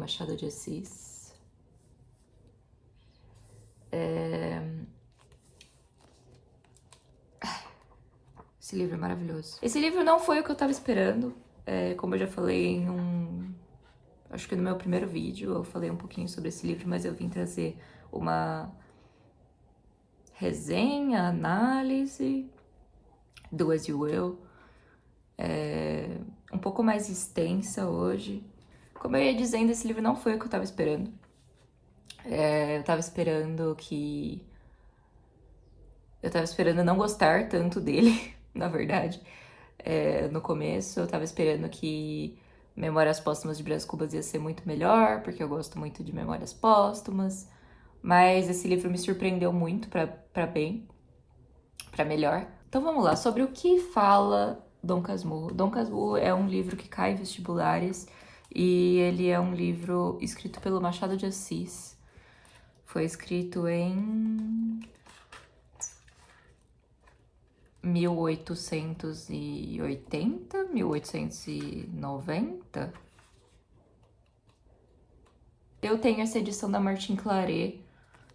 Machado de Assis. Esse livro é maravilhoso. Esse livro não foi o que eu tava esperando. Como eu já falei acho que no meu primeiro vídeo, eu falei um pouquinho sobre esse livro, mas eu vim trazer uma resenha, análise do As You Will. Um pouco mais extensa hoje. Como eu ia dizendo, esse livro não foi o que eu tava esperando. Eu tava esperando não gostar tanto dele, na verdade. No começo, eu tava esperando que Memórias Póstumas de Brás Cubas ia ser muito melhor, porque eu gosto muito de Memórias Póstumas. Mas esse livro me surpreendeu muito pra bem, pra melhor. Então vamos lá, sobre o que fala Dom Casmurro. Dom Casmurro é um livro que cai em vestibulares e ele é um livro escrito pelo Machado de Assis. Foi escrito em 1880, 1890. Eu tenho essa edição da Martin Claret,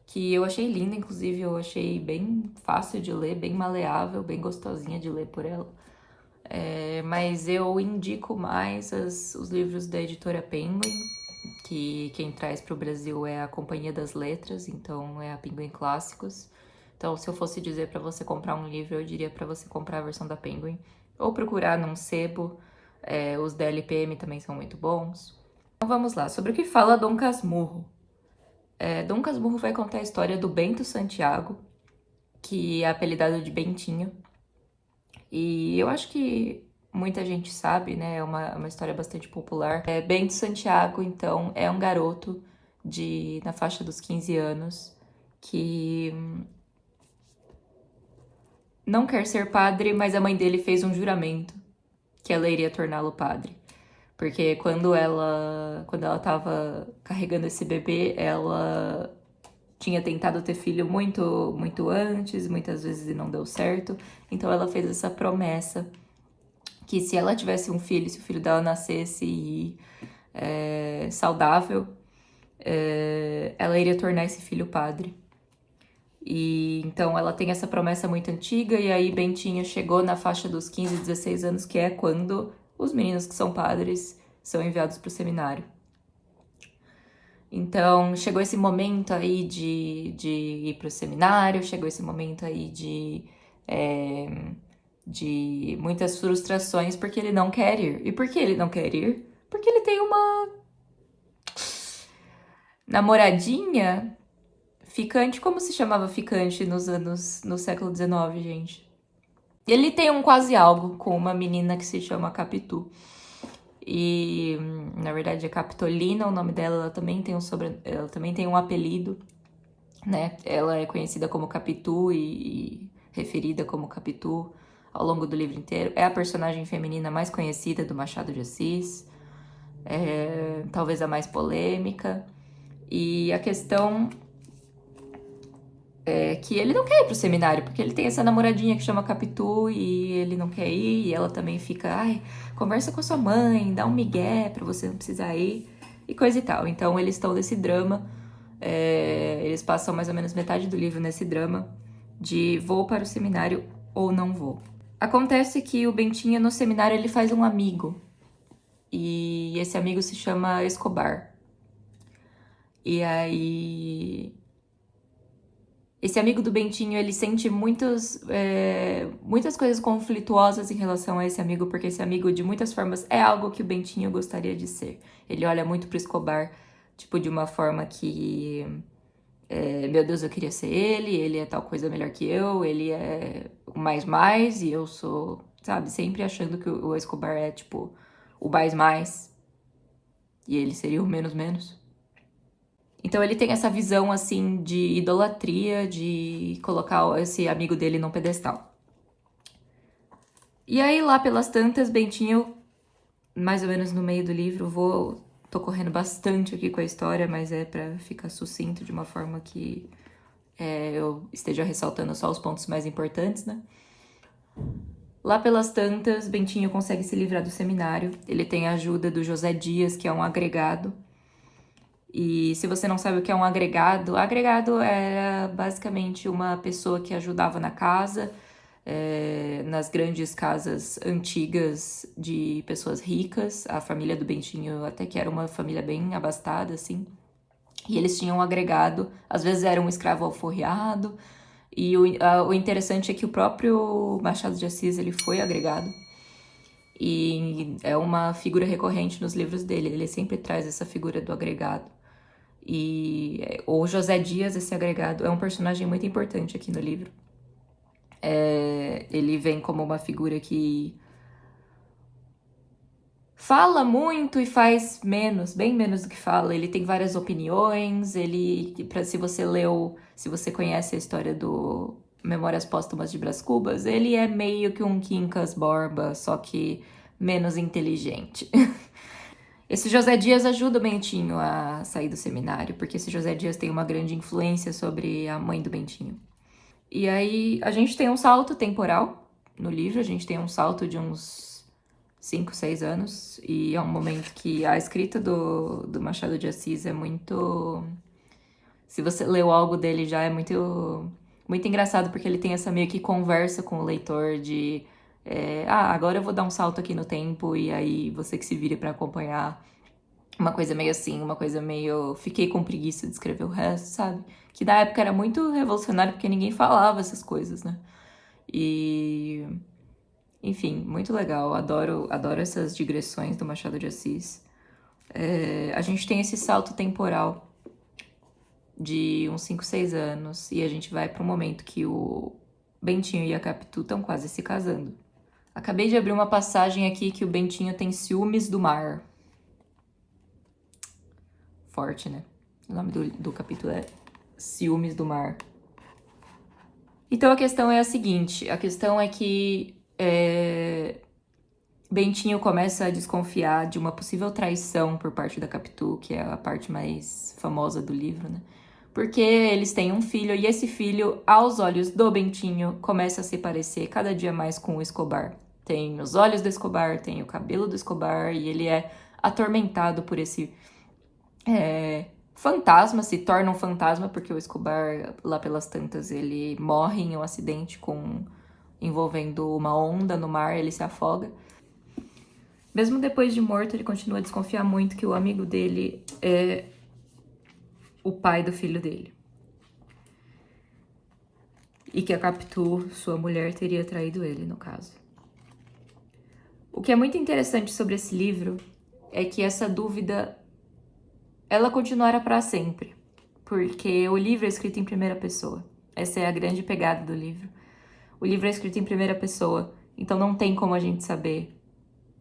que eu achei linda, inclusive eu achei bem fácil de ler, bem maleável, bem gostosinha de ler por ela. Mas eu indico mais os livros da editora Penguin, que quem traz para o Brasil é a Companhia das Letras, então é a Penguin Clássicos. Então, se eu fosse dizer para você comprar um livro, eu diria para você comprar a versão da Penguin, ou procurar num sebo. Os da LPM também são muito bons. Então vamos lá, sobre o que fala Dom Casmurro. Dom Casmurro vai contar a história do Bento Santiago, que é apelidado de Bentinho. E eu acho que muita gente sabe, né? É uma história bastante popular. Bento Santiago, então, é um garoto na faixa dos 15 anos que não quer ser padre, mas a mãe dele fez um juramento que ela iria torná-lo padre. Porque quando ela tava carregando esse bebê, ela tinha tentado ter filho muito, muito antes, muitas vezes e não deu certo. Então ela fez essa promessa que se ela tivesse um filho, se o filho dela nascesse saudável, ela iria tornar esse filho padre. E então ela tem essa promessa muito antiga, e aí Bentinho chegou na faixa dos 15, 16 anos, que é quando os meninos que são padres são enviados para o seminário. Então, chegou esse momento aí de ir pro seminário, chegou esse momento aí de muitas frustrações, porque ele não quer ir. E por que ele não quer ir? Porque ele tem uma namoradinha ficante. Como se chamava ficante no século XIX, gente? Ele tem um quase algo com uma menina que se chama Capitu. E, na verdade, é Capitolina o nome dela. Ela também tem um apelido, né? Ela é conhecida como Capitu e referida como Capitu ao longo do livro inteiro. É a personagem feminina mais conhecida do Machado de Assis. Talvez a mais polêmica. E a questão é que ele não quer ir pro seminário, porque ele tem essa namoradinha que chama Capitu e ele não quer ir, e ela também fica, conversa com a sua mãe, dá um migué pra você não precisar ir, e coisa e tal. Então eles estão nesse drama, eles passam mais ou menos metade do livro nesse drama de vou para o seminário ou não vou. Acontece que o Bentinho no seminário ele faz um amigo, e esse amigo se chama Escobar. E aí esse amigo do Bentinho, ele sente muitas coisas conflituosas em relação a esse amigo, porque esse amigo, de muitas formas, é algo que o Bentinho gostaria de ser. Ele olha muito pro Escobar, tipo, de uma forma que... meu Deus, eu queria ser ele é tal coisa melhor que eu, ele é o mais, e eu sou, sabe, sempre achando que o Escobar é, tipo, o mais, e ele seria o menos. Então ele tem essa visão, assim, de idolatria, de colocar esse amigo dele num pedestal. E aí, lá pelas tantas, Bentinho, mais ou menos no meio do livro, tô correndo bastante aqui com a história, mas é pra ficar sucinto de uma forma que eu esteja ressaltando só os pontos mais importantes, né? Lá pelas tantas, Bentinho consegue se livrar do seminário. Ele tem a ajuda do José Dias, que é um agregado. E se você não sabe o que é um agregado era basicamente uma pessoa que ajudava na casa, nas grandes casas antigas de pessoas ricas. A família do Bentinho até que era uma família bem abastada, assim. E eles tinham um agregado, às vezes era um escravo alforriado. E o interessante é que o próprio Machado de Assis, ele foi agregado. E é uma figura recorrente nos livros dele, ele sempre traz essa figura do agregado. E o José Dias, esse agregado, é um personagem muito importante aqui no livro. Ele vem como uma figura que fala muito e faz menos, bem menos do que fala. Ele tem várias opiniões, se você conhece a história do Memórias Póstumas de Brás Cubas, ele é meio que um Quincas Borba, só que menos inteligente. Esse José Dias ajuda o Bentinho a sair do seminário, porque esse José Dias tem uma grande influência sobre a mãe do Bentinho. E aí a gente tem um salto temporal no livro, a gente tem um salto de uns 5, 6 anos, e é um momento que a escrita do Machado de Assis é muito... Se você leu algo dele já é muito engraçado, porque ele tem essa meio que conversa com o leitor de... agora eu vou dar um salto aqui no tempo, e aí você que se vire pra acompanhar. Uma coisa meio assim, uma coisa meio... Fiquei com preguiça de escrever o resto, sabe? Que na época era muito revolucionário, porque ninguém falava essas coisas, né? E... Enfim, muito legal. Adoro essas digressões do Machado de Assis. A gente tem esse salto temporal de uns 5, 6 anos, e a gente vai para um momento que o Bentinho e a Capitu estão quase se casando. Acabei de abrir uma passagem aqui que o Bentinho tem ciúmes do mar. Forte, né? O nome do capítulo é Ciúmes do Mar. Então a questão é a seguinte, a questão é que Bentinho começa a desconfiar de uma possível traição por parte da Capitu, que é a parte mais famosa do livro, né? Porque eles têm um filho, e esse filho, aos olhos do Bentinho, começa a se parecer cada dia mais com o Escobar. Tem os olhos do Escobar, tem o cabelo do Escobar, e ele é atormentado por esse fantasma, se torna um fantasma, porque o Escobar, lá pelas tantas, ele morre em um acidente envolvendo uma onda no mar, ele se afoga. Mesmo depois de morto, ele continua a desconfiar muito que o amigo dele é o pai do filho dele. E que a Capitu, sua mulher, teria traído ele, no caso. O que é muito interessante sobre esse livro é que essa dúvida, ela continuará para sempre. Porque o livro é escrito em primeira pessoa. Essa é a grande pegada do livro. O livro é escrito em primeira pessoa, então não tem como a gente saber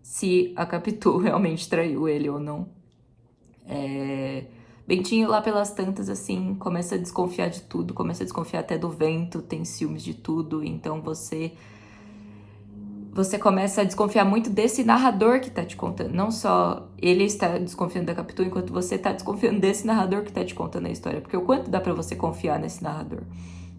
se a Capitu realmente traiu ele ou não. Bentinho, lá pelas tantas, assim, começa a desconfiar de tudo, começa a desconfiar até do vento, tem ciúmes de tudo, então você começa a desconfiar muito desse narrador que tá te contando. Não só ele está desconfiando da Capitu, enquanto você tá desconfiando desse narrador que tá te contando a história. Porque o quanto dá pra você confiar nesse narrador,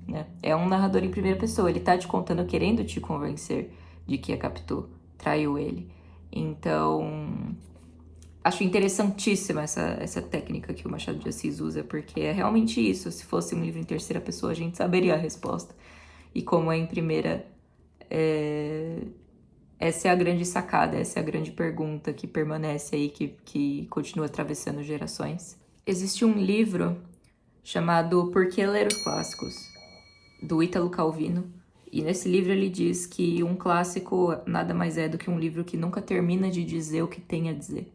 né? É um narrador em primeira pessoa, ele tá te contando, querendo te convencer de que a Capitu traiu ele. Então, acho interessantíssima essa técnica que o Machado de Assis usa, porque é realmente isso. Se fosse um livro em terceira pessoa, a gente saberia a resposta. E como é em primeira, essa é a grande sacada, essa é a grande pergunta que permanece aí, que continua atravessando gerações. Existe um livro chamado Por que Ler os Clássicos, do Ítalo Calvino. E nesse livro ele diz que um clássico nada mais é do que um livro que nunca termina de dizer o que tem a dizer.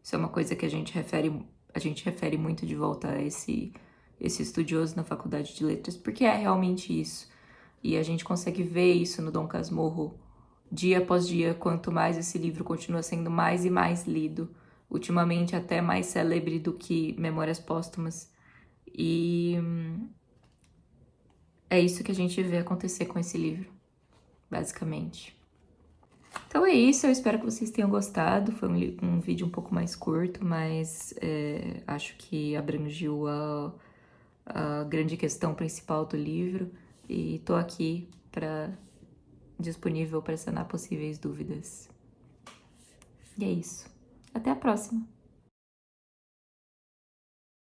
Isso é uma coisa que a gente refere muito de volta a esse estudioso na Faculdade de Letras, porque é realmente isso. E a gente consegue ver isso no Dom Casmurro dia após dia, quanto mais esse livro continua sendo mais e mais lido, ultimamente até mais célebre do que Memórias Póstumas. E é isso que a gente vê acontecer com esse livro, basicamente. Então é isso, eu espero que vocês tenham gostado. Foi um vídeo um pouco mais curto, mas acho que abrangiu a grande questão principal do livro. E tô aqui disponível para sanar possíveis dúvidas. E é isso. Até a próxima!